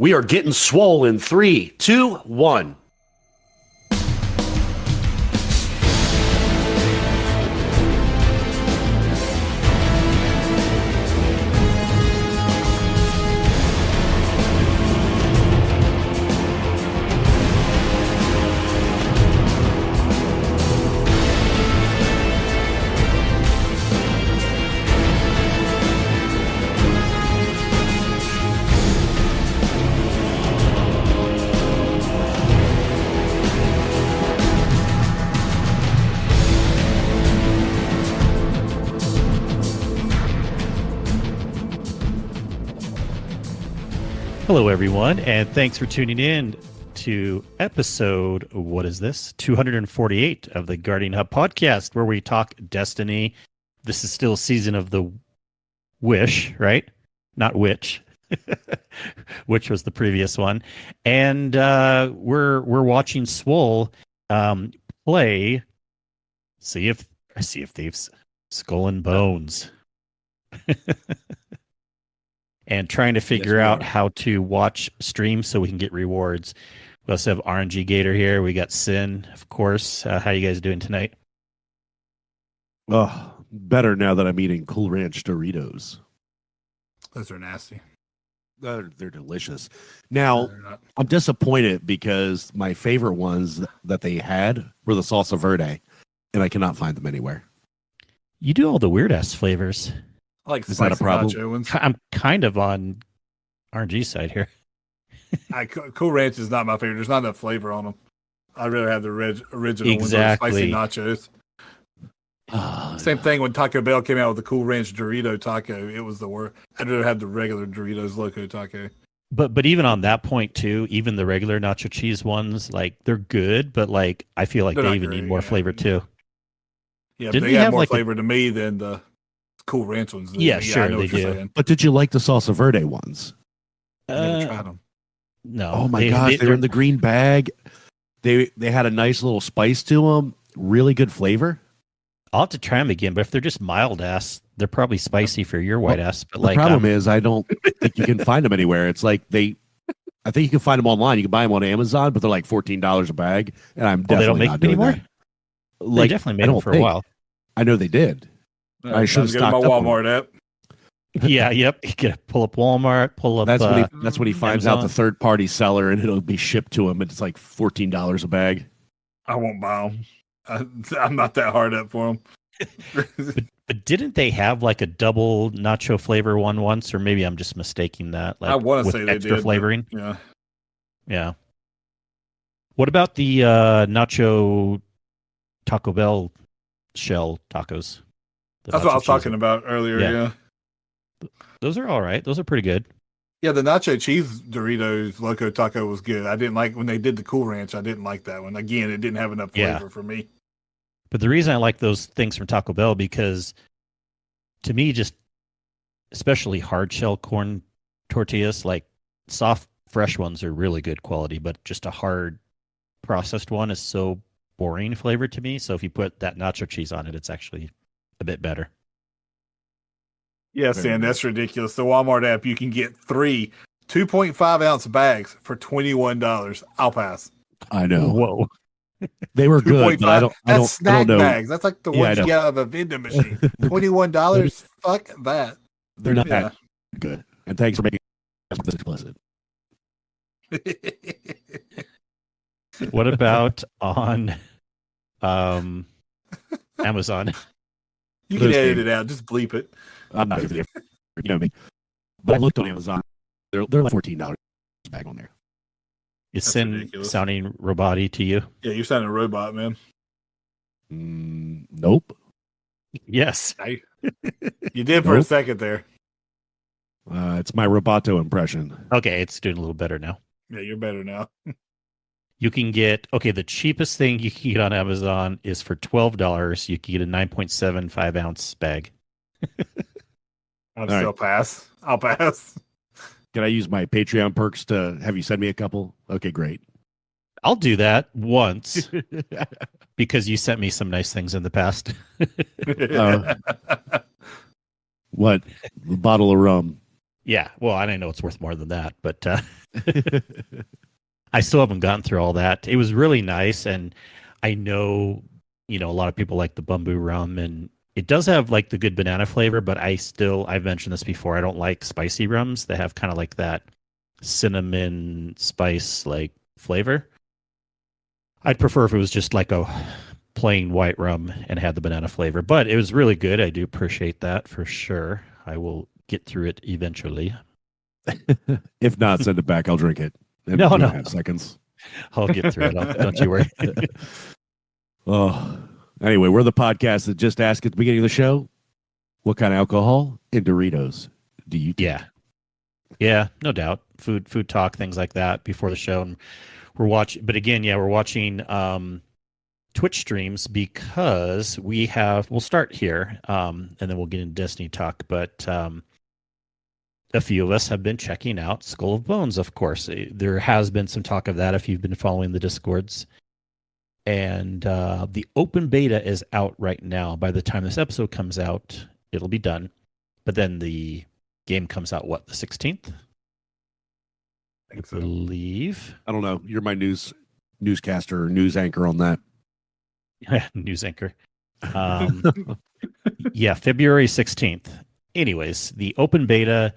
We are getting swole in 3, 2, 1. Hello, everyone, and thanks for tuning in to episode, what is this? 248 of the Guardian Hub podcast, where we talk Destiny. This is still season of the Wish, right? Not Witch, which was the previous one. And we're watching Swole play. See if they've Skull and Bones. And trying to figure out how to watch streams so we can get rewards. We also have RNG Gator here. We got Sin, of course. How you guys doing tonight? Oh, better now that I'm eating Cool Ranch Doritos. Those are nasty. They're delicious. Now, I'm disappointed because my favorite ones that they had were the Salsa Verde, and I cannot find them anywhere. You do all the weird-ass flavors. I like Is that a problem? nacho ones. I'm kind of on RNG side here. Cool Ranch is not my favorite. There's not enough flavor on them. I'd rather have the original Exactly. ones, spicy nachos. Same thing when Taco Bell came out with the Cool Ranch Dorito taco. It was the worst. I'd rather have the regular Doritos Loco taco. But even on that point too, even the regular nacho cheese ones, like they're good, but like I feel like They're they not even great, need more yeah. flavor too. Yeah, Didn't they they have have more like flavor to me than the Cool Ranch ones. do. Yeah, I sure, know they what you're do. saying. But did you like the Salsa Verde ones? I never tried them. No. Oh my gosh, they were in the green bag. They had a nice little spice to them. Really good flavor. I'll have to try them again, but if they're just mild ass, they're probably spicy for your white ass. But The like, problem is I don't think you can find them anywhere. It's like I think you can find them online. You can buy them on Amazon, but they're like $14 a bag, and I'm they definitely don't make not them doing anymore. that. They definitely made them for a while. I know they did. I should have Get my stocked up on Walmart app. Yeah, yep. You gotta pull up Walmart, pull up. That's when he finds out the Amazon. third party seller, and it'll be shipped to him. It's like $14 a bag. I won't buy them. I'm not that hard up for them. But didn't they have like a double nacho flavor one once, or maybe I'm just mistaking that? Like I want to with say they extra did. flavoring. Yeah. Yeah. What about the nacho Taco Bell shell tacos? The That's what I nacho was cheese. talking about earlier. Yeah. Yeah. Those are all right. Those are pretty good. Yeah, the nacho cheese Doritos Loco Taco was good. I didn't like when they did the Cool Ranch. I didn't like that one. Again, it didn't have enough flavor Yeah. for me. But the reason I like those things from Taco Bell, because to me, just especially hard shell corn tortillas, like soft, fresh ones are really good quality, but just a hard processed one is so boring flavor to me. So if you put that nacho cheese on it, it's actually a bit better. Yeah, Sam, that's ridiculous. The Walmart app, you can get 3 2.5 ounce bags for $21. I'll pass. I know. Whoa. They were good, but I don't snack know. bags. That's like the Yeah, I ones you know. get out of a vending machine. $21. Fuck that. They're not Yeah. that good. And thanks for making this explicit. What about on Amazon? You can Those edit things. it out. Just bleep it. I'm not even, you know me. But I looked on Amazon. They're like $14 a bag on there. Is That's Sin ridiculous. sounding robot-y to you? Yeah, you're sounding a robot, man. Nope. Yes. You did for a Nope. second there. It's my Roboto impression. Okay, it's doing a little better now. Yeah, you're better now. You can get, the cheapest thing you can get on Amazon is for $12. You can get a 9.75 ounce bag. I'll All right. still pass. I'll pass. Can I use my Patreon perks to have you send me a couple? Okay, great. I'll do that once because you sent me some nice things in the past. What? The bottle of rum. Yeah, well, I know it's worth more than that, but I still haven't gotten through all that. It was really nice, and I know, a lot of people like the bamboo rum, and it does have like the good banana flavor, but I've mentioned this before, I don't like spicy rums that have kind of like that cinnamon spice like flavor. I'd prefer if it was just like a plain white rum and had the banana flavor, but it was really good. I do appreciate that for sure. I will get through it eventually. If not, send it back. I'll drink it in No, 2.5 seconds. I'll get through it. Don't you worry. Oh, anyway, we're the podcast that just asked at the beginning of the show, what kind of alcohol and Doritos do you take? Yeah, no doubt. Food talk, things like that before the show. And we're watching, but again, we're watching Twitch streams because we'll start here, and then we'll get into Destiny talk. But a few of us have been checking out Skull of Bones, of course. There has been some talk of that if you've been following the Discords. And the open beta is out right now. By the time this episode comes out, it'll be done. But then the game comes out, the 16th? I think I so. believe. I don't know. You're my newscaster or news anchor on that. News anchor. February 16th. Anyways, the open beta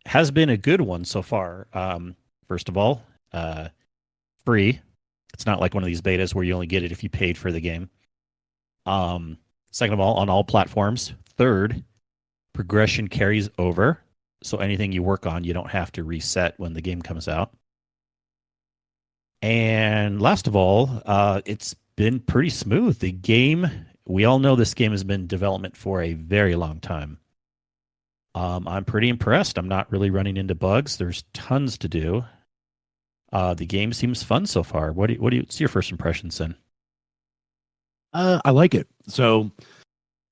has been a good one so far. First of all, free. It's not like one of these betas where you only get it if you paid for the game. Second of all, on all platforms. Third, progression carries over. So anything you work on, you don't have to reset when the game comes out. And last of all, it's been pretty smooth. The game, we all know this game has been in development for a very long time. I'm pretty impressed. I'm not really running into bugs. There's tons to do. The game seems fun so far. What's your first impression, Sin? I like it. So,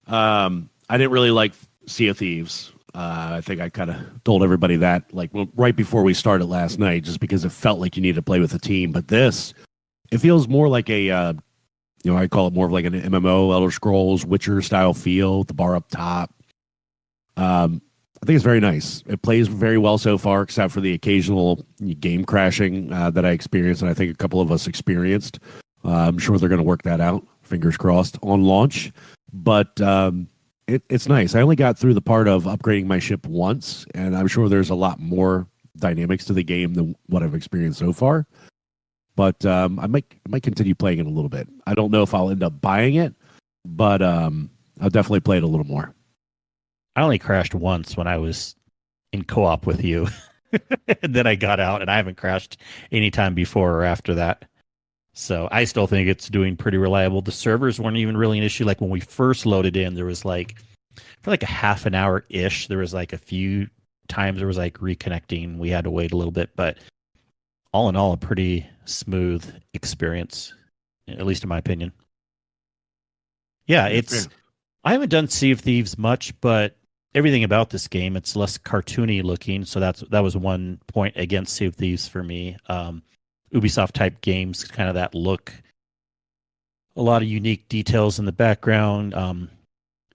I didn't really like Sea of Thieves. I think I kind of told everybody that right before we started last night, just because it felt like you needed to play with a team. But it feels more like a, I call it more of like an MMO, Elder Scrolls, Witcher style feel. The bar up top. I think it's very nice. It plays very well so far, except for the occasional game crashing that I experienced, and I think a couple of us experienced. I'm sure they're going to work that out. Fingers crossed on launch. But it's nice. I only got through the part of upgrading my ship once, and I'm sure there's a lot more dynamics to the game than what I've experienced so far. But I might continue playing it a little bit. I don't know if I'll end up buying it, but I'll definitely play it a little more. I only crashed once when I was in co-op with you. And then I got out, and I haven't crashed any time before or after that. So I still think it's doing pretty reliable. The servers weren't even really an issue. Like when we first loaded in, there was for a half an hour-ish, there was a few times there was reconnecting. We had to wait a little bit, but all in all, a pretty smooth experience, at least in my opinion. Yeah, I haven't done Sea of Thieves much, but everything about this game, it's less cartoony looking. So that was one point against Sea of Thieves for me. Ubisoft type games, kind of that look, a lot of unique details in the background.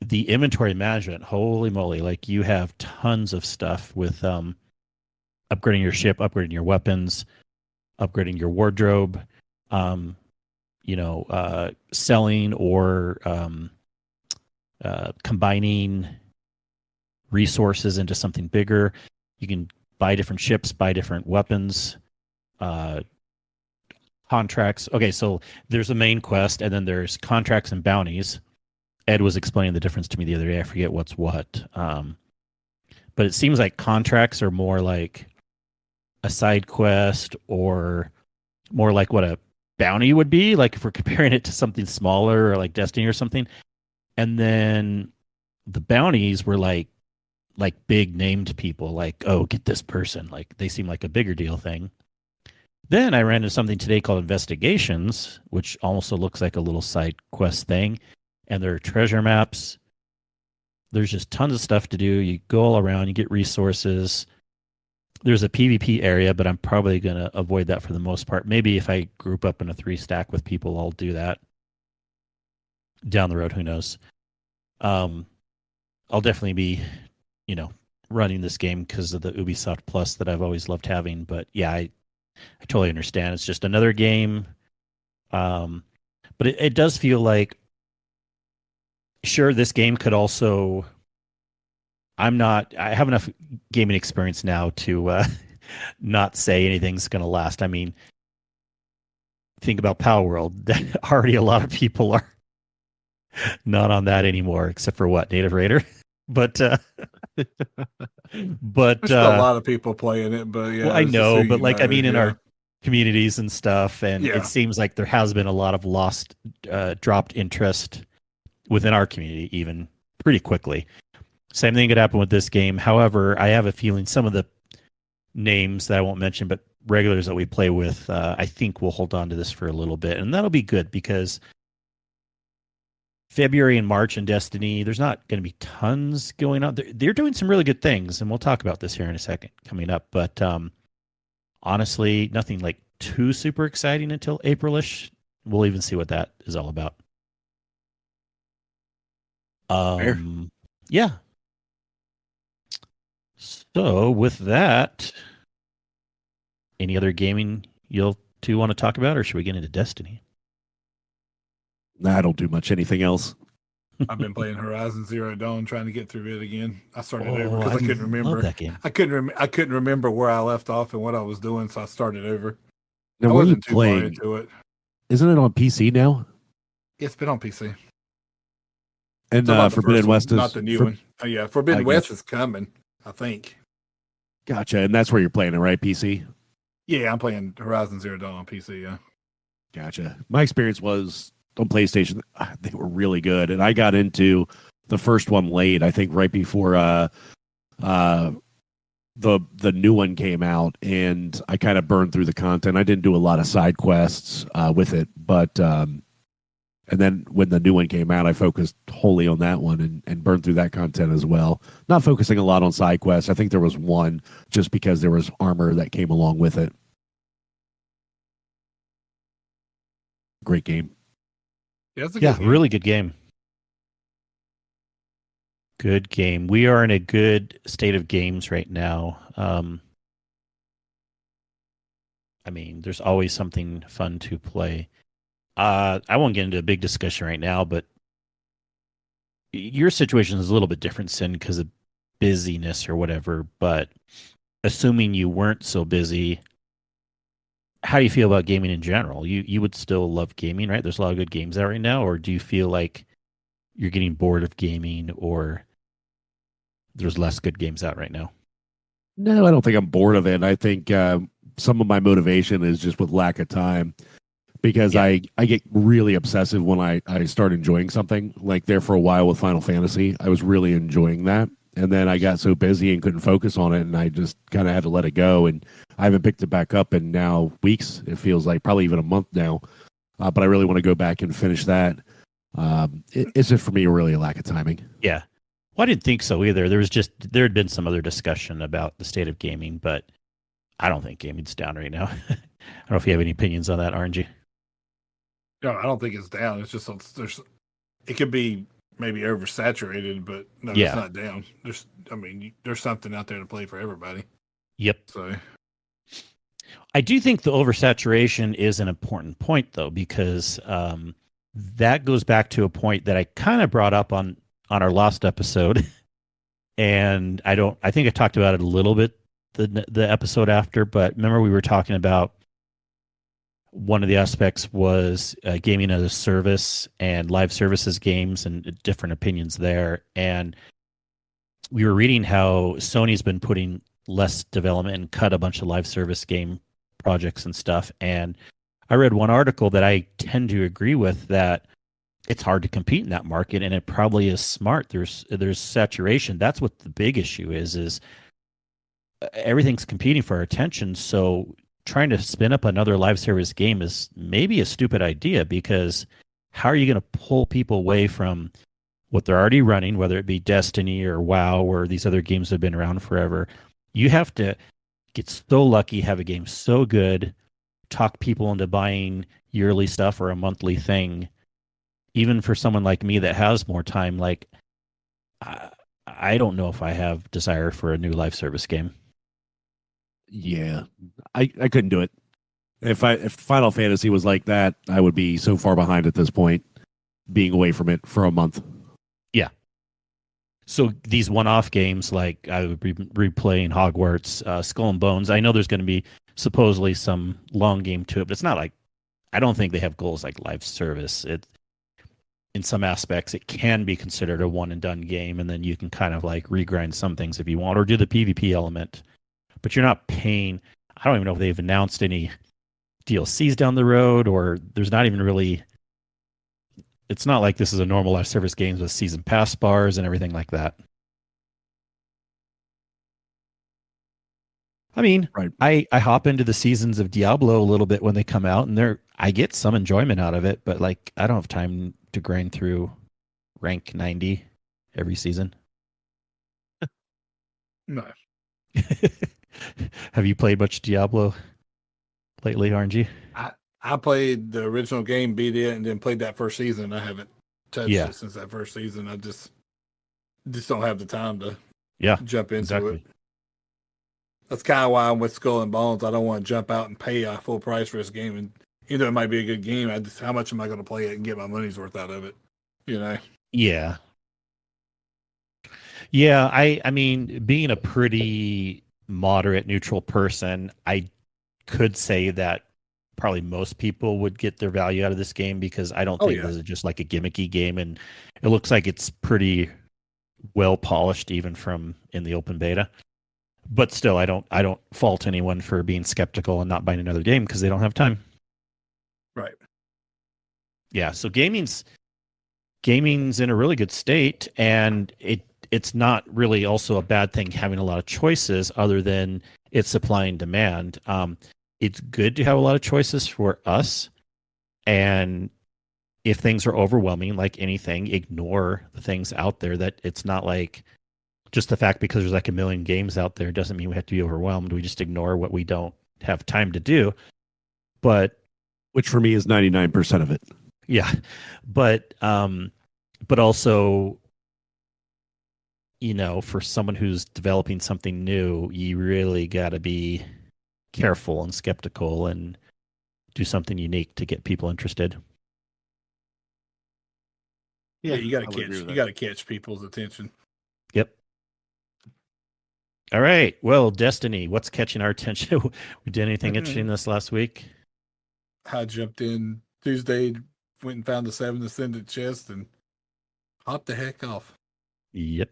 The inventory management, holy moly, you have tons of stuff with upgrading your ship, upgrading your weapons, upgrading your wardrobe, selling or combining resources into something bigger. You can buy different ships, buy different weapons, contracts. Okay, so there's a main quest, and then there's contracts and bounties. Ed was explaining the difference to me the other day. I forget what's what. But it seems like contracts are more like a side quest or more like what a bounty would be, like if we're comparing it to something smaller or like Destiny or something. And then the bounties were like big named people, like, oh, get this person. Like they seem like a bigger deal thing. Then I ran into something today called Investigations, which also looks like a little side quest thing. And there are treasure maps. There's just tons of stuff to do. You go all around, you get resources. There's a PvP area, but I'm probably going to avoid that for the most part. Maybe if I group up in a 3-stack with people, I'll do that. Down the road, who knows? I'll definitely be, running this game because of the Ubisoft Plus that I've always loved having. But yeah, I totally understand. It's just another game. But it does feel like, sure, this game could also. I have enough gaming experience now to not say anything's going to last. I mean, think about Power World. Already a lot of people are not on that anymore, except for what, Native Raider. But but There's still a lot of people playing it, but yeah. well, I it's just know, who but you like I know, mean, in yeah. our communities and stuff, and Yeah. it seems like there has been a lot of dropped interest within our community, even pretty quickly. Same thing could happen with this game. However, I have a feeling some of the names that I won't mention, but regulars that we play with, I think we'll hold on to this for a little bit, and that'll be good because February and March in Destiny, there's not going to be tons going on. They're doing some really good things, and we'll talk about this here in a second coming up. But honestly, nothing like too super exciting until April-ish. We'll even see what that is all about. Fair. Yeah. So with that, any other gaming you'll two want to talk about, or should we get into Destiny? Nah, I don't do much anything else. I've been playing Horizon Zero Dawn, trying to get through it again. I started over Oh, because I couldn't remember. Love that game. I couldn't remember where I left off and what I was doing, so I started over. Now, I where are you wasn't too far playing? into it. Isn't it on PC now? It's been on PC. And Not the Forbidden first one, West is not the new one. Oh, yeah, Forbidden I West guess. is coming, I think. Gotcha. And that's where you're playing it, right? PC. Yeah, I'm playing Horizon Zero Dawn on PC. Yeah. Gotcha. My experience was on PlayStation. They were really good, and I got into the first one late. I think right before the new one came out, and I kind of burned through the content. I didn't do a lot of side quests with it, but and then when the new one came out, I focused wholly on that one and burned through that content as well. Not focusing a lot on side quests. I think there was one just because there was armor that came along with it. Great game. Yeah, it's a Yeah, good game. really good game. Good game. We are in a good state of games right now. I mean, there's always something fun to play. I won't get into a big discussion right now, but your situation is a little bit different, Sin, because of busyness or whatever. But assuming you weren't so busy, how do you feel about gaming in general? You would still love gaming, right? There's a lot of good games out right now, or do you feel like you're getting bored of gaming, or there's less good games out right now? No, I don't think I'm bored of it. I think some of my motivation is just with lack of time because Yeah. I get really obsessive when I start enjoying something. Like there for a while with Final Fantasy, I was really enjoying that. And then I got so busy and couldn't focus on it, and I just kind of had to let it go. And I haven't picked it back up in now weeks. It feels like probably even a month now. But I really want to go back and finish that. It's just for me really a lack of timing. Yeah. Well, I didn't think so either. There had been some other discussion about the state of gaming, but I don't think gaming's down right now. I don't know if you have any opinions on that, RNG. No, I don't think it's down. It's just it could be maybe oversaturated, but no, Yeah. it's not down. There's something out there to play for everybody. Yep. So I do think the oversaturation is an important point, though, because that goes back to a point that I kind of brought up on our last episode, and I think I talked about it a little bit the episode after, but remember we were talking about one of the aspects was gaming as a service and live services games and different opinions there, and we were reading how Sony's been putting less development and cut a bunch of live service game projects and stuff. And I read one article that I tend to agree with, that it's hard to compete in that market, and it probably is smart. There's saturation. That's what the big issue is everything's competing for our attention. So trying to spin up another live service game is maybe a stupid idea, because how are you going to pull people away from what they're already running, whether it be Destiny or WoW or these other games that have been around forever? You have to get so lucky, have a game so good, talk people into buying yearly stuff or a monthly thing. Even for someone like me that has more time, like I don't know if I have desire for a new live service game. Yeah, I couldn't do it. If Final Fantasy was like that, I would be so far behind at this point, being away from it for a month. Yeah. So these one-off games, like I would be replaying Hogwarts, Skull and Bones. I know there's going to be supposedly some long game to it, but it's not like I don't think they have goals like live service. It in some aspects it can be considered a one and done game, and then you can kind of like regrind some things if you want, or do the PvP element. But you're not paying. I don't even know if they've announced any DLCs down the road, or there's not even really. It's not like this is a normal live service games with season pass bars and everything like that. I mean, Right. I hop into the seasons of Diablo a little bit when they come out, and I get some enjoyment out of it, but like I don't have time to grind through rank 90 every season. No. Have you played much Diablo lately, RNG? I played the original game, beat it, and then played that first season. I haven't touched Yeah. it since that first season. I just don't have the time to Yeah, jump into exactly. it. That's kind of why I'm with Skull and Bones. I don't want to jump out and pay a full price for this game. And even though it might be a good game, how much am I going to play it and get my money's worth out of it? You know? Yeah. Yeah, I mean, being a pretty moderate, neutral person, I could say that probably most people would get their value out of this game because I don't think this is just like a gimmicky game, and it looks like it's pretty well polished even from in the open beta. But still, I don't fault anyone for being skeptical and not buying another game because they don't have time. Right. Yeah, so gaming's in a really good state, and it's not really also a bad thing having a lot of choices other than it's supply and demand. It's good to have a lot of choices for us, and if things are overwhelming, like anything, ignore the things out there. That it's not like just the fact because there's like a million games out there doesn't mean we have to be overwhelmed. We just ignore what we don't have time to do. But which for me is 99% of it. Yeah, but also, you know, for someone who's developing something new, you really got to be careful and skeptical and do something unique to get people interested. Yeah, you got to catch people's attention. Yep. All right. Well, Destiny, what's catching our attention? We did anything interesting this last week? I jumped in Tuesday, went and found the 7 Ascendant chest and hopped the heck off. Yep.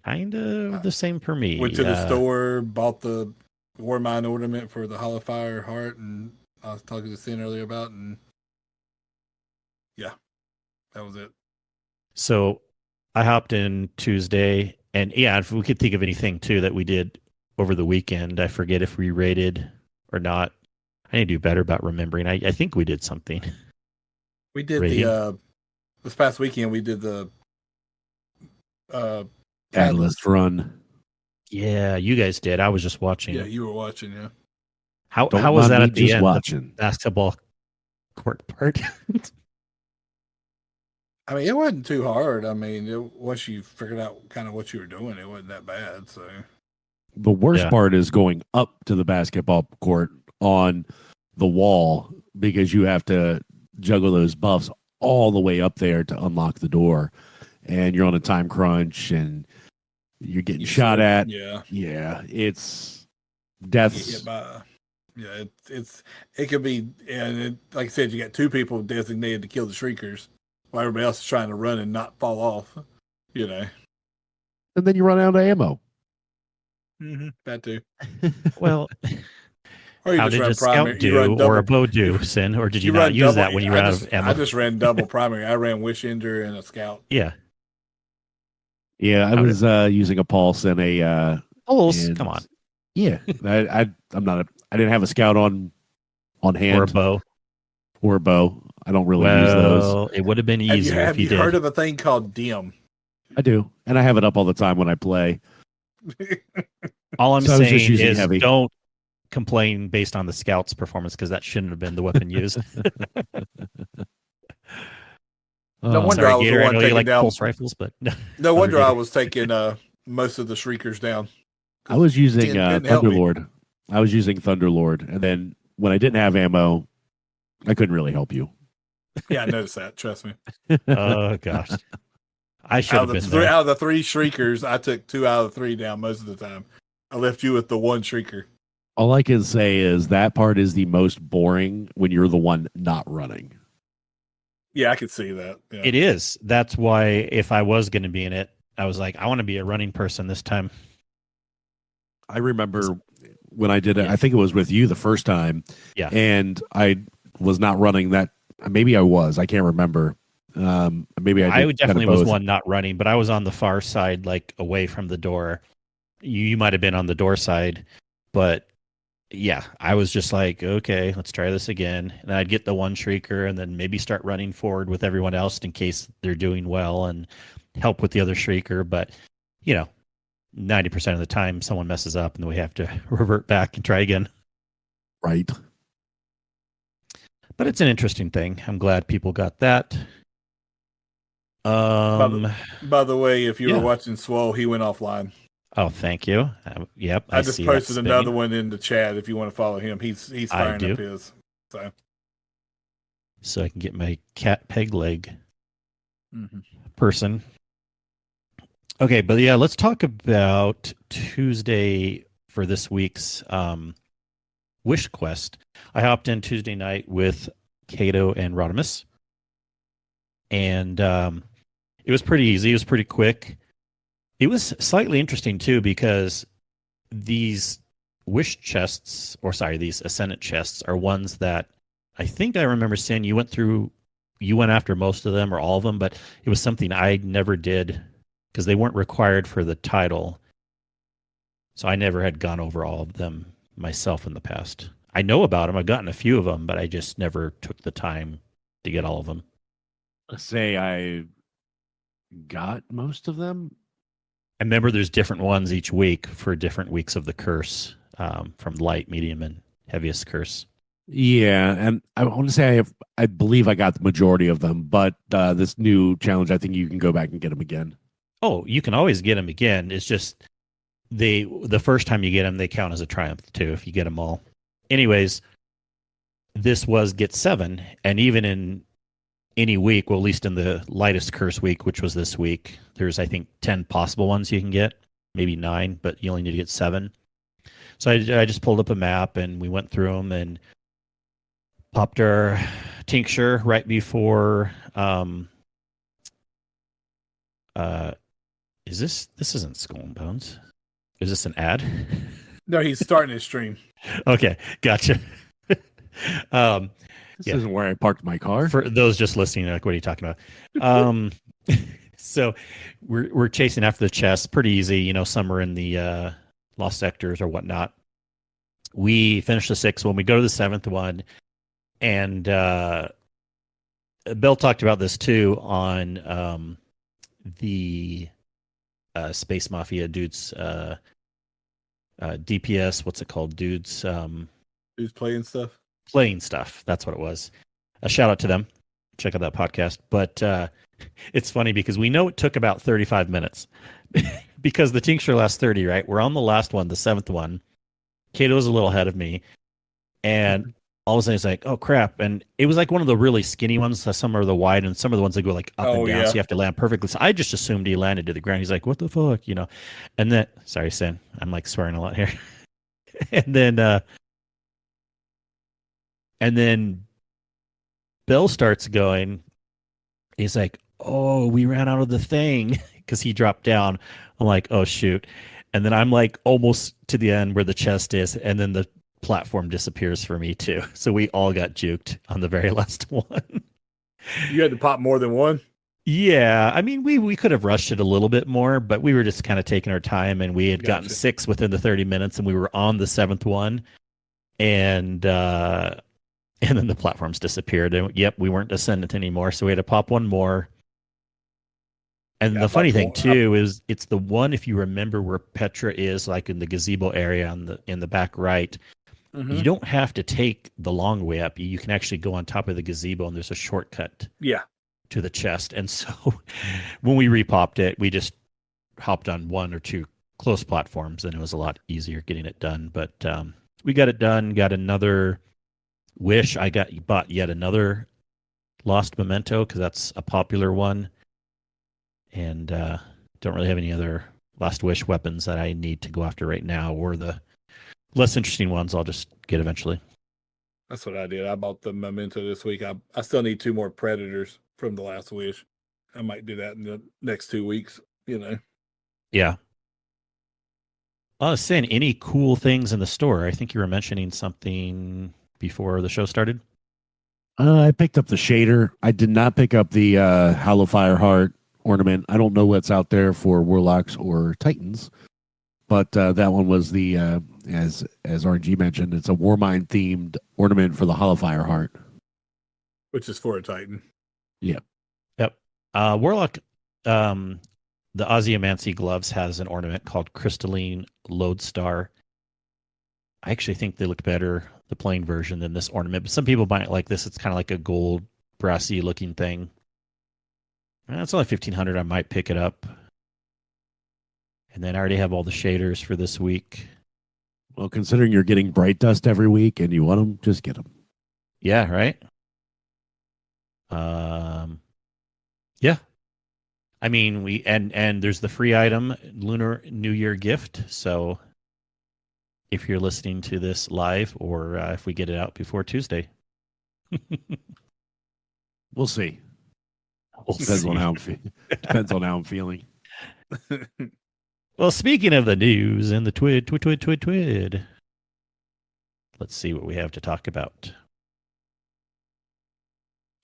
Kind of the same for me. Went to the store, bought the War Mine ornament for the Hollow Fire heart, and I was talking to Sin earlier about, and yeah, that was it. So I hopped in Tuesday, and yeah, if we could think of anything too that we did over the weekend, I forget if we rated or not. I need to do better about remembering. I think we did something. We did rating. This past weekend we did the Catalyst run. Yeah, you guys did. I was just watching. Yeah, you were watching. Yeah. How was that at the end? Watching. The basketball court part. I mean, it wasn't too hard. I mean, once you figured out kind of what you were doing, it wasn't that bad. So the worst part is going up to the basketball court on the wall because you have to juggle those buffs all the way up there to unlock the door, and you're on a time crunch and you're getting shot at. Yeah, it's death. Yeah, it could be, and like I said, you got 2 people designated to kill the Shriekers, while everybody else is trying to run and not fall off. You know, and then you run out of ammo. That too. Well. Or how did a scout do or a bow do, Sin? Or did you not use that when you ran out of ammo? I just ran double primary. I ran Wish Ender and a scout. Yeah. Yeah, I was using a pulse and a pulse. Come on. Yeah, I didn't have a scout on hand or a bow. I don't really use those. It would have been easier if you did. Have you heard of a thing called Dim? I do, and I have it up all the time when I play. All I'm saying is don't complain based on the scout's performance because that shouldn't have been the weapon used. No Oh, wonder I Sorry, was the Gator. I one know you taking like down. pulse rifles, but No other wonder I Gator. was taking most of the Shriekers down. I was using Ken couldn't help me. Thunderlord. I was using Thunderlord, and then when I didn't have ammo, I couldn't really help you. Yeah, I noticed that. Trust me. Oh gosh, I should have been there. Out of the 3 Shriekers, I took 2 out of the 3 down most of the time. I left you with the 1 Shrieker. All I can say is that part is the most boring when you're the one not running. Yeah, I could see that. Yeah. It is. That's why if I was going to be in it, I was like, I want to be a running person this time. I remember when I did it, Yeah. I think it was with you the first time. Yeah. And I was not running that. Maybe I was. I can't remember. Maybe I did definitely kind of was both. one not running, but I was on the far side, like away from the door. You might have been on the door side, but yeah, I was just like, okay, let's try this again. And I'd get the 1 Shrieker and then maybe start running forward with everyone else in case they're doing well and help with the other Shrieker. But, 90% of the time someone messes up and then we have to revert back and try again. Right. But it's an interesting thing. I'm glad people got that. By the way, if you Yeah. were watching Swole, he went offline. Oh, thank you. Yep. I just see that posted spinning. another one in the chat if you want to follow him. He's firing do. up his. So I can get my cat peg leg Mm-hmm. person. Okay, but yeah, let's talk about Tuesday for this week's Wish Quest. I hopped in Tuesday night with Kato and Rodimus, and it was pretty easy. It was pretty quick. It was slightly interesting too because these wish chests, these ascendant chests, are ones that I think I remember seeing. You went after most of them or all of them, but it was something I never did because they weren't required for the title. So I never had gone over all of them myself in the past. I know about them. I've gotten a few of them, but I just never took the time to get all of them. Say I got most of them. I remember there's different ones each week for different weeks of the curse, from light, medium, and heaviest curse. Yeah, and I want to say I believe I got the majority of them, but this new challenge, I think you can go back and get them again. Oh, you can always get them again. It's just the first time you get them, they count as a triumph too if you get them all. Anyways, this was get 7, and even in any week, well, at least in the lightest curse week, which was this week, there's I think 10 possible ones you can get, maybe 9, but you only need to get 7. So I just pulled up a map and we went through them and popped our tincture right before. This isn't Skull and Bones? Is this an ad? No, he's starting his stream. Okay, gotcha. This Yeah. isn't where I parked my car. For those just listening, like, what are you talking about? So we're chasing after the chest. Pretty easy, some are in the lost sectors or whatnot. We finish the 6th one. We go to the 7th one, and Bill talked about this too on the Space Mafia dudes. DPS, what's it called, dudes? Who's playing stuff? Playing stuff. That's what it was. A shout out to them. Check out that podcast. But it's funny because we know it took about 35 minutes because the tincture lasts 30, right? We're on the last one, the 7th one. Kato's a little ahead of me. And all of a sudden it's like, oh crap. And it was like one of the really skinny ones. Some are the wide and some of the ones that go like up and down. Yeah. So you have to land perfectly. So I just assumed he landed to the ground. He's like, what the fuck? And then, sorry, Sin. I'm like swearing a lot here. And then Bill starts going. He's like, oh, we ran out of the thing because he dropped down. I'm like, oh, shoot. And then I'm like almost to the end where the chest is. And then the platform disappears for me, too. So we all got juked on the very last one. You had to pop more than one? Yeah. I mean, we could have rushed it a little bit more, but we were just kind of taking our time. And we had gotten 6 within the 30 minutes. And we were on the 7th one. And then the platforms disappeared. And yep, we weren't Ascendant anymore. So we had to pop one more. And the funny thing too is it's the one, if you remember where Petra is, like in the gazebo area in the back right, you don't have to take the long way up. You can actually go on top of the gazebo and there's a shortcut. Yeah. to the chest. And so when we repopped it, we just hopped on one or two close platforms, and it was a lot easier getting it done. But we got it done. Got another wish. Bought yet another Lost Memento because that's a popular one, and don't really have any other Last Wish weapons that I need to go after right now, or the less interesting ones I'll just get eventually. That's what I did. I bought the Memento this week. I still need 2 more Predators from the Last Wish. I might do that in the next 2 weeks. Yeah. Sin, any cool things in the store? I think you were mentioning something before the show started. I picked up the shader. I did not pick up the Hollow Fire Heart ornament. I don't know what's out there for Warlocks or Titans, but that one was the as RNG mentioned, it's a Warmind themed ornament for the Hollow Fire Heart, which is for a Titan. Yep. Warlock, the Ozymancy gloves has an ornament called Crystalline Lodestar. I actually think they look better, the plain version, than this ornament. But some people might like this. It's kind of like a gold, brassy looking thing. It's only 1,500. I might pick it up. And then I already have all the shaders for this week. Well, considering you're getting Bright Dust every week and you want them, just get them. Yeah, right? Yeah. I mean, and there's the free item, Lunar New Year gift. So if you're listening to this live, or if we get it out before Tuesday. We'll see. Depends on how I'm feeling. Well, speaking of the news and the TWID, let's see what we have to talk about.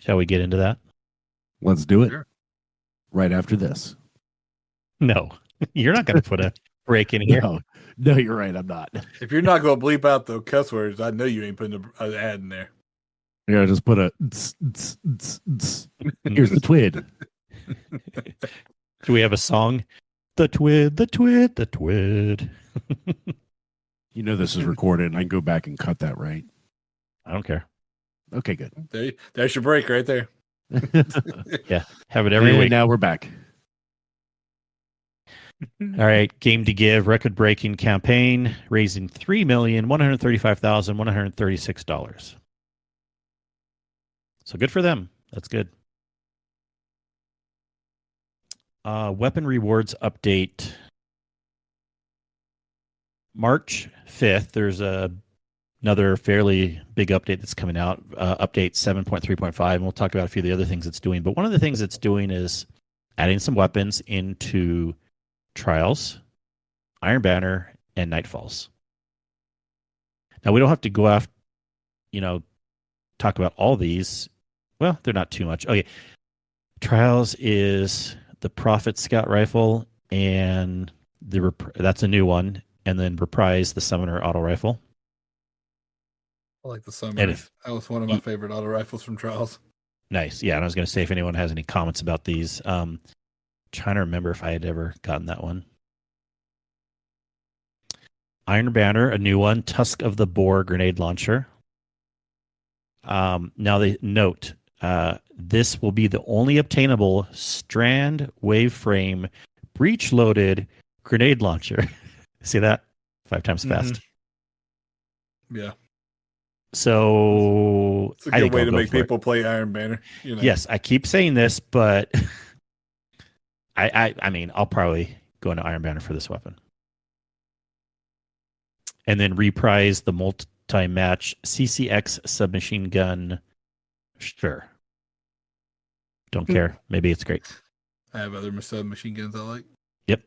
Shall we get into that? Let's do it. Sure. Right after this. No, you're not going to put a break in here. No, you're right. I'm not. If you're not going to bleep out the cuss words, I know you ain't putting an ad in there. Yeah, just put a. Here's the TWID. Do we have a song? The TWID, the TWID, the TWID. You know this is recorded, and I can go back and cut that, right? I don't care. Okay, good. There's your break right there. Yeah, have it every week. Now we're back. All right, Game to Give, record-breaking campaign, raising $3,135,136. So good for them. That's good. Weapon rewards update. March 5th, there's another fairly big update that's coming out, update 7.3.5, and we'll talk about a few of the other things it's doing. But one of the things it's doing is adding some weapons into Trials, Iron Banner, and Nightfalls. Now, we don't have to go after, talk about all these. Well, they're not too much. Okay. Trials is the Prophet Scout Rifle, and that's a new one. And then Reprise, the Summoner Auto Rifle. I like the Summoner. That was one of my favorite auto rifles from Trials. Nice. Yeah, and I was going to say, if anyone has any comments about these, trying to remember if I had ever gotten that one. Iron Banner, a new one. Tusk of the Boar grenade launcher. Now they note, this will be the only obtainable strand waveframe breech loaded grenade launcher. See that? 5 times fast. Yeah. So it's a good way to make people play Iron Banner. Yes, I keep saying this, but I mean, I'll probably go into Iron Banner for this weapon. And then Reprise the multi-match CCX submachine gun. Sure. Don't care. Maybe it's great. I have other submachine guns I like. Yep.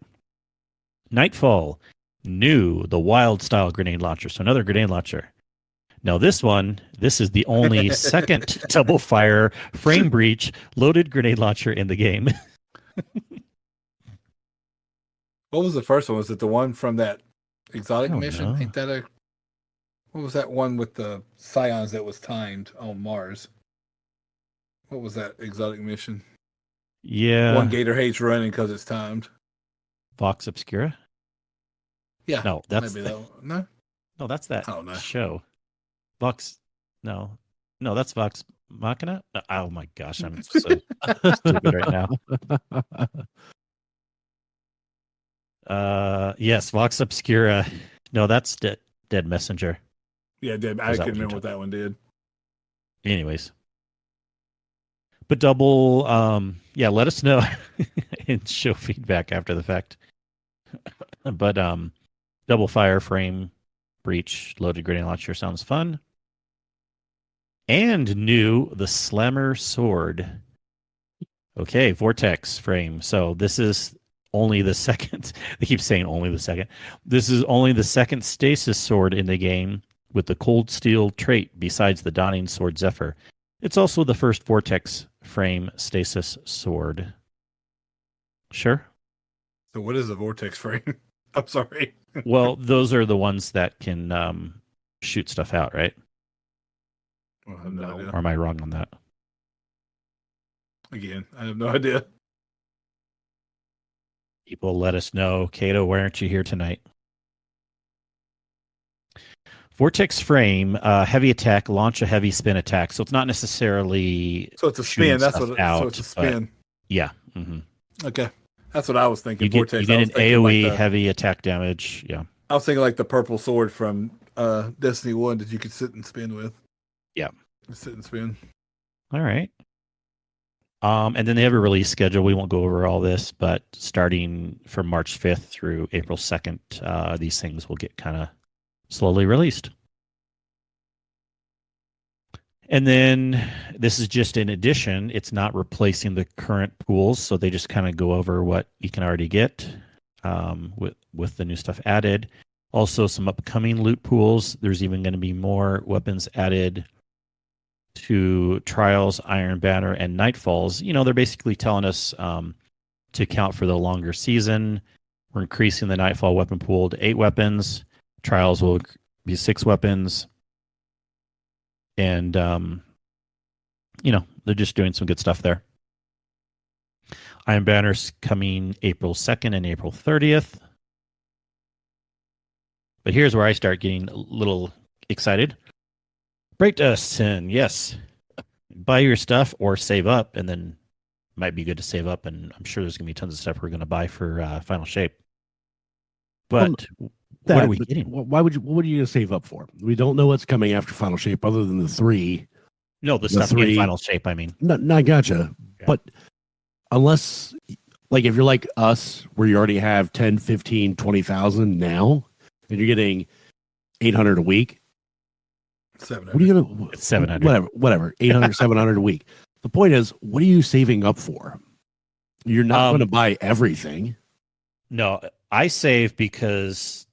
Nightfall. New. The Wild Style grenade launcher. So another grenade launcher. Now this is the only second double fire frame breach loaded grenade launcher in the game. What was the first one? Was it the one from that exotic mission? Ain't that what was that one with the Scions that was timed on Mars? What was that exotic mission? Yeah. One Gator hates running because it's timed. Vox Obscura? Yeah. No, that's that one. No, that's that I don't know. show. Vox. No, that's Vox Machina? Oh my gosh, I'm so stupid right now. Yes, Vox Obscura. No, that's Dead Messenger. Yeah, I Is that couldn't what remember you're what that one did. Anyways. But double, yeah, let us know and show feedback after the fact. But double fire frame breach loaded grenade launcher sounds fun. And new the Slammer sword. Okay, vortex frame. So this is only the second. They keep saying only the second. This is only the second stasis sword in the game with the cold steel trait besides the Dawning Sword Zephyr. It's also the first vortex frame stasis sword. Sure. So what is a vortex frame? I'm sorry. Well, those are the ones that can shoot stuff out, right? Well, I have no idea. Or am I wrong on that? Again, I have no idea. People let us know. Kato, why aren't you here tonight? Vortex frame, heavy attack, launch a heavy spin attack. So it's not necessarily. So it's a spin. That's what. So it's a spin. Yeah. Mm-hmm. Okay, that's what I was thinking. You get an AOE like heavy attack damage. Yeah. I was thinking like the purple sword from Destiny 1 that you could sit and spin with. Yeah. Sit and spin. All right. And then they have a release schedule. We won't go over all this, but starting from March 5th through April 2nd, these things will get kind of slowly released. And then this is just in addition. It's not replacing the current pools, so they just kind of go over what you can already get with the new stuff added. Also, some upcoming loot pools. There's even going to be more weapons added to Trials, Iron Banner, and Nightfalls. You know, they're basically telling us to count for the longer season. We're increasing the Nightfall weapon pool to 8 weapons. Trials will be 6 weapons. And, you know, they're just doing some good stuff there. Iron Banner's coming April 2nd and April 30th. But here's where I start getting a little excited. Break dust, and yes, buy your stuff or save up, and then it might be good to save up. And I'm sure there's going to be tons of stuff we're going to buy for Final Shape. But what are we getting? Why would you? What are you going to save up for? We don't know what's coming after Final Shape, other than the 3. No, the stuff in Final Shape. I mean, no, I gotcha. Yeah. But unless, like, if you're like us, where you already have 10, 15, 20,000 now, and you're getting 800 a week. 700. What are you gonna? It's 700. Whatever. 800, 700 a week. The point is, what are you saving up for? You're not going to buy everything. No, I save because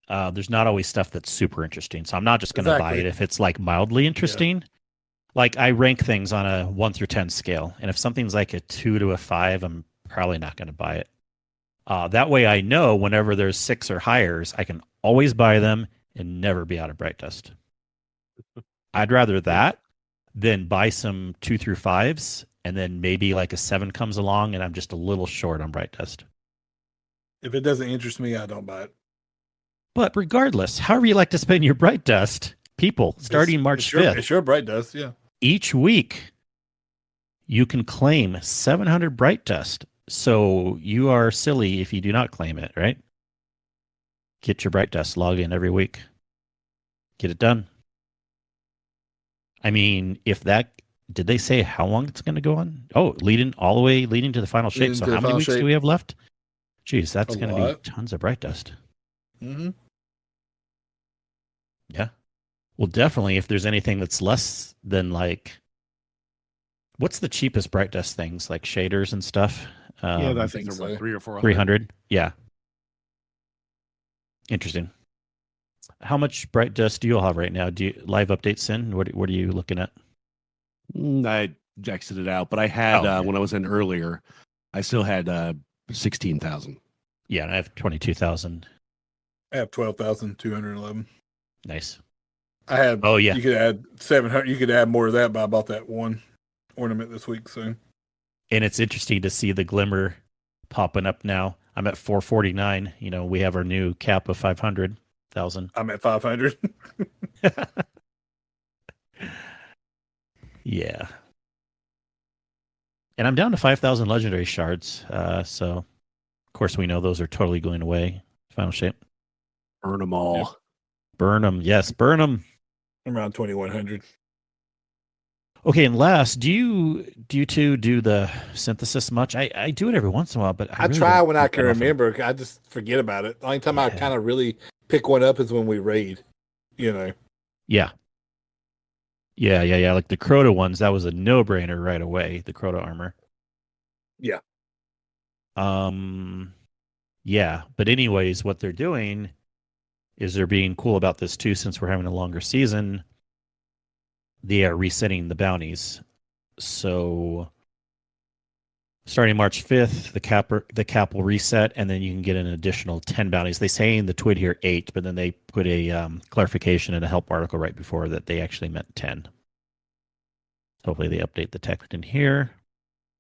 there's not always stuff that's super interesting. So I'm not just going to buy it if it's like mildly interesting. Yeah. Like I rank things on a 1 through 10 scale, and if something's like a 2 to a 5, I'm probably not going to buy it. That way, I know whenever there's 6 or higher's, I can always buy them and never be out of Bright Dust. I'd rather that than buy some 2 through 5s and then maybe like a 7 comes along and I'm just a little short on Bright Dust. If it doesn't interest me, I don't buy it. But regardless, however you like to spend your Bright Dust, people, starting March 5th. It's your Bright Dust, yeah. Each week, you can claim 700 Bright Dust. So you are silly if you do not claim it, right? Get your Bright Dust, log in every week. Get it done. I mean, did they say how long it's going to go on? Oh, leading to the Final Shape. So how many weeks do we have left? Jeez, that's going to be tons of Bright Dust. Mm-hmm. Yeah. Well, definitely if there's anything that's less than like, what's the cheapest Bright Dust things? Like shaders and stuff? Yeah, I think they're 300 or 400. 300? Yeah. Interesting. How much Bright Dust do you all have right now? Do you live updates in? What are you looking at? I exited out, but I had when I was in earlier, I still had 16,000. Yeah, and I have 22,000. I have 12,211. Nice. I had. Oh yeah. You could add 700. You could add more of that, but I bought that one ornament this week. So. And it's interesting to see the glimmer popping up now. I'm at 449. You know, we have our new cap of 500,000. I'm at 500. Yeah. And I'm down to 5,000 legendary shards. So, of course, we know those are totally going away. Final shape. Burn them all. Yep. Burn them. Yes, burn them. Around 2,100. Okay, and last, do you two do the synthesis much? I do it every once in a while, but I really try don't when I do can that often. remember. I just forget about it. The only time I Yeah. kind of really pick one up is when we raid. Yeah. Like the Crota ones, that was a no-brainer right away, the Crota armor. Yeah. Yeah, but anyways, what they're doing is they're being cool about this too, since we're having a longer season. They are resetting the bounties. So starting March 5th, the cap will reset, and then you can get an additional 10 bounties. They say in the TWID here 8, but then they put a clarification in a help article right before that they actually meant 10. Hopefully they update the text in here,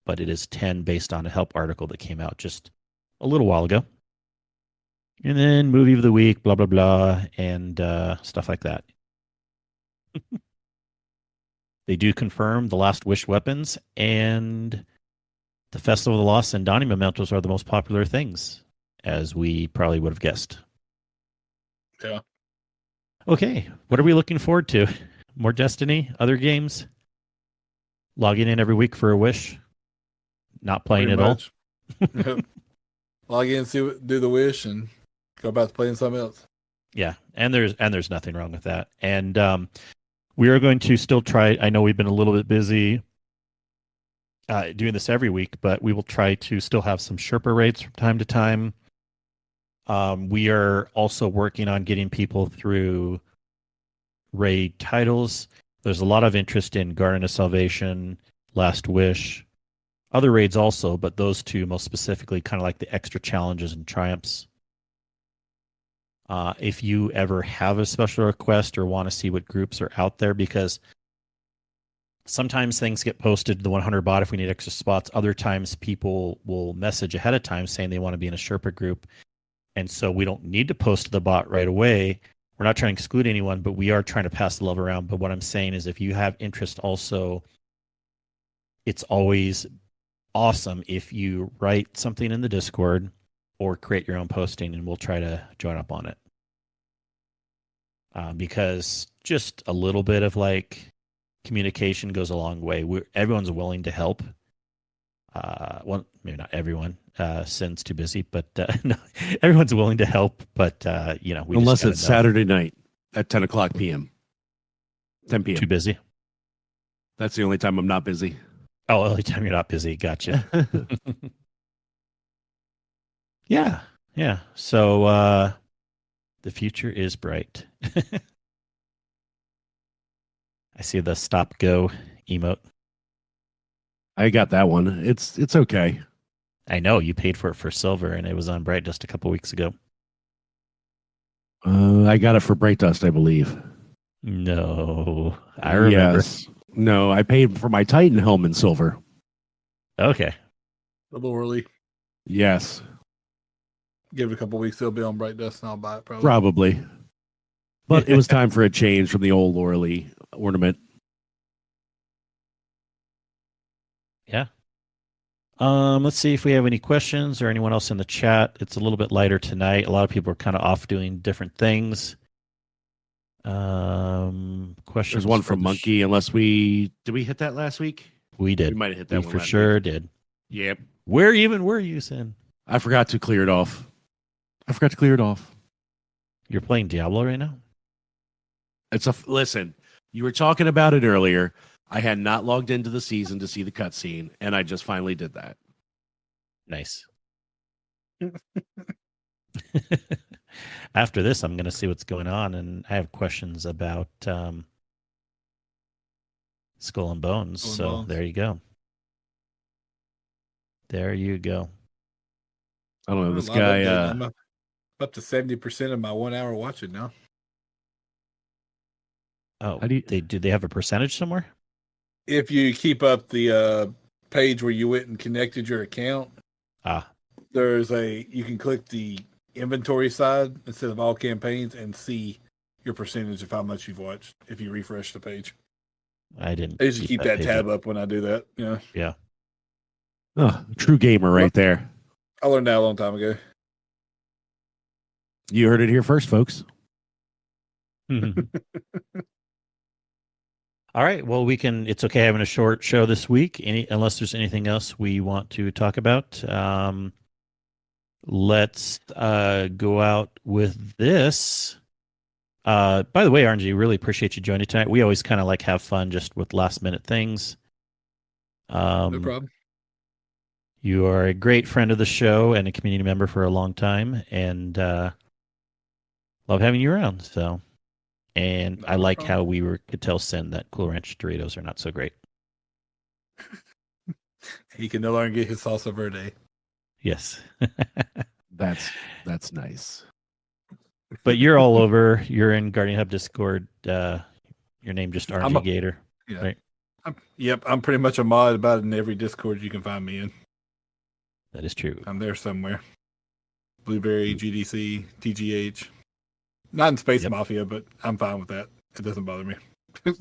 but it is 10 based on a help article that came out just a little while ago. And then movie of the week, blah, blah, blah, and stuff like that. They do confirm the Last Wish weapons and the Festival of the Lost and Donnie mementos are the most popular things, as we probably would have guessed. Yeah. Okay, what are we looking forward to? More Destiny? Other games? Logging in every week for a wish? Not playing Pretty at much. Yep. Log in, do the wish, and go about to playing something else. Yeah, and there's nothing wrong with that. And we are going to still try. I know we've been a little bit busy doing this every week, but we will try to still have some Sherpa raids from time to time. We are also working on getting people through raid titles. There's a lot of interest in Garden of Salvation, Last Wish, other raids also, but those two most specifically, kind of like the extra challenges and triumphs. If you ever have a special request or want to see what groups are out there, because sometimes things get posted to the 100 bot if we need extra spots. Other times people will message ahead of time saying they want to be in a Sherpa group. And so we don't need to post to the bot right away. We're not trying to exclude anyone, but we are trying to pass the love around. But what I'm saying is if you have interest also, it's always awesome if you write something in the Discord or create your own posting, and we'll try to join up on it. Because just a little bit of like communication goes a long way. Everyone's willing to help. Well, maybe not everyone. Sin's too busy, but no, everyone's willing to help. But we unless just it's Saturday night at 10 o'clock p.m. 10 p.m. Too busy. That's the only time I'm not busy. Oh, only time you're not busy. Gotcha. Yeah. So the future is bright. I see the stop go emote. I got that one. It's okay. I know you paid for it for silver, and it was on Bright just a couple weeks ago. I got it for Bright Dust, I believe. No, I remember. Yes. No, I paid for my Titan helm in silver. Okay. A little early. Yes. Give it a couple weeks, it'll be on Bright Dust, and I'll buy it probably. Probably. But it was time for a change from the old Loreley ornament. Yeah. Let's see if we have any questions or anyone else in the chat. It's a little bit lighter tonight. A lot of people are kind of off doing different things. Questions. There's one from Monkey, did we hit that last week? We did. We might have hit that we one for last sure week. did. Yep. Where even were you, Sin? I forgot to clear it off. You're playing Diablo right now? Listen, you were talking about it earlier. I had not logged into the season to see the cutscene, and I just finally did that. Nice. After this, I'm going to see what's going on, and I have questions about Skull and Bones. Skull and so Bones. There you go. There you go. I don't know. This A lot of guy. updates. I'm up to 70% of my 1 hour watching now. Oh, How do you- do they have a percentage somewhere? If you keep up the page where you went and connected your account, you can click the inventory side instead of all campaigns and see your percentage of how much you've watched if you refresh the page. I didn't. I usually keep that page tab up when I do that. Yeah. Yeah. Oh, true gamer right there. I learned that a long time ago. You heard it here first, folks. All right. Well, it's okay having a short show this week, unless there's anything else we want to talk about. Let's go out with this. By the way, RNG, really appreciate you joining tonight. We always kind of have fun just with last minute things. No problem. You are a great friend of the show and a community member for a long time, and love having you around. So. And I like how we could tell Sin that Cool Ranch Doritos are not so great. He can no longer get his salsa verde. Yes. That's nice. But you're all over. You're in Guardian Hub Discord. Your name just RNG Gator. Yeah. Right? I'm pretty much a mod about it in every Discord you can find me in. That is true. I'm there somewhere. Blueberry, GDC, TGH. Not in Space Mafia, but I'm fine with that. It doesn't bother me.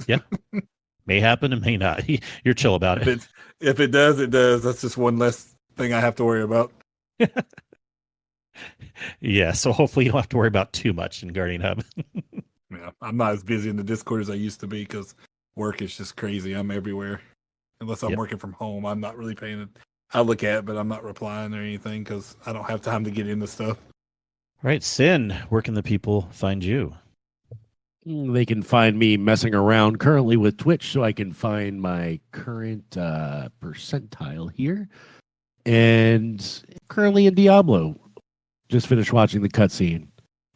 Yeah. May happen and may not. You're chill about it. If it does, it does. That's just one less thing I have to worry about. Yeah, so hopefully you don't have to worry about too much in Guardian Hub. Yeah, I'm not as busy in the Discord as I used to be because work is just crazy. I'm everywhere. Unless I'm working from home, I'm not really paying it. I look at it, but I'm not replying or anything because I don't have time to get into stuff. Right, Sin, where can the people find you? They can find me messing around currently with Twitch, so I can find my current percentile here. And currently in Diablo. Just finished watching the cutscene.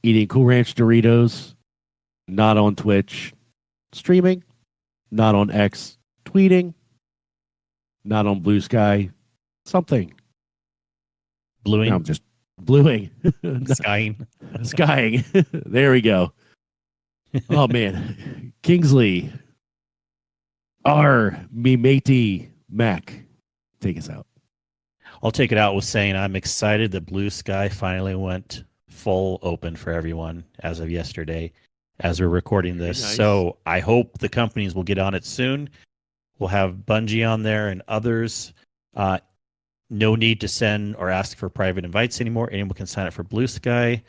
Eating Cool Ranch Doritos. Not on Twitch. Streaming. Not on X. Tweeting. Not on Blue Sky. Something. Bluing. No, I'm just bluing. Skying. Skying. There we go. Oh, man. Kingsley. Me matey Mac. Take us out. I'll take it out with saying I'm excited that Blue Sky finally went full open for everyone as of yesterday as we're recording this. Nice. So I hope the companies will get on it soon. We'll have Bungie on there and others. No need to send or ask for private invites anymore. Anyone can sign up for Blue Sky.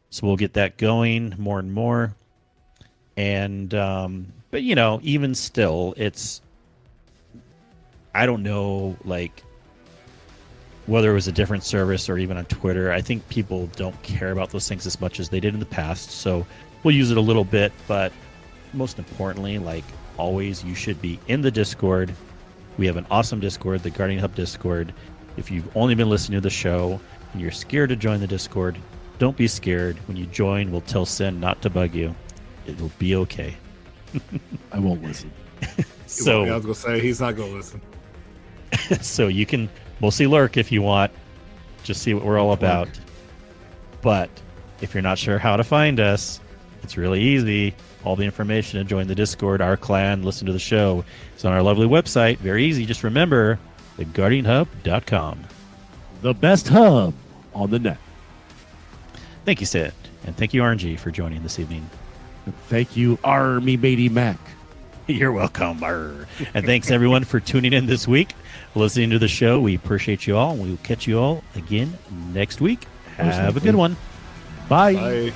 So we'll get that going more and more. And, but even still, I don't know, whether it was a different service or even on Twitter. I think people don't care about those things as much as they did in the past. So we'll use it a little bit, but most importantly, always, you should be in the Discord. We have an awesome Discord, the Guardian Hub Discord. If you've only been listening to the show and you're scared to join the Discord, don't be scared. When you join, we'll tell Sin not to bug you. It'll be okay. I won't listen. So I was going to say, he's not going to listen. So you can mostly lurk if you want. Just see what we're all about. But if you're not sure how to find us, it's really easy. All the information to join the Discord, our clan, listen to the show is on our lovely website. Very easy. Just remember, theguardianhub.com. The best hub on the net. Thank you, Sid. And thank you, RNG, for joining this evening. Thank you, Army Matey Mac. You're welcome. And thanks, everyone, for tuning in this week, listening to the show. We appreciate you all. We will catch you all again next week. Have a good one. Bye. Bye.